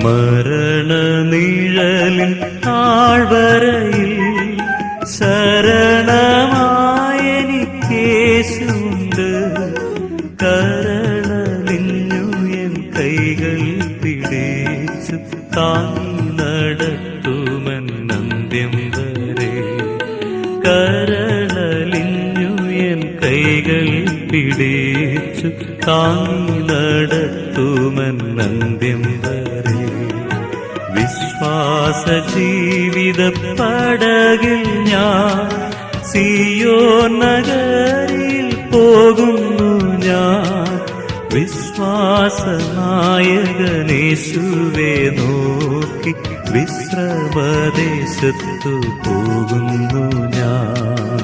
മരണനിഴലിൻ താഴ്വരയിൽ ശരണമായെനിക്കേശുണ്ട്. കരളലിഞ്ഞു എൻ കൈകൾ പിടിച്ചു താങ്ങി നടത്തുമെന്നന്ത്യം വരെ. കരളലിഞ്ഞു എൻ കൈകൾ പിടിച്ചു താങ്ങി നടത്തുമെന്നന്ത്യം വരെ. വിശ്വാസ ജീവിത പടകിൽ ഞാൻ സിയോൻ നഗരിയിൽ പോകുന്നു ഞാൻ. വിശ്വാസനായകനേശുവേ നോക്കി വിശ്രമദേശത്തു പോകുന്നു ഞാൻ.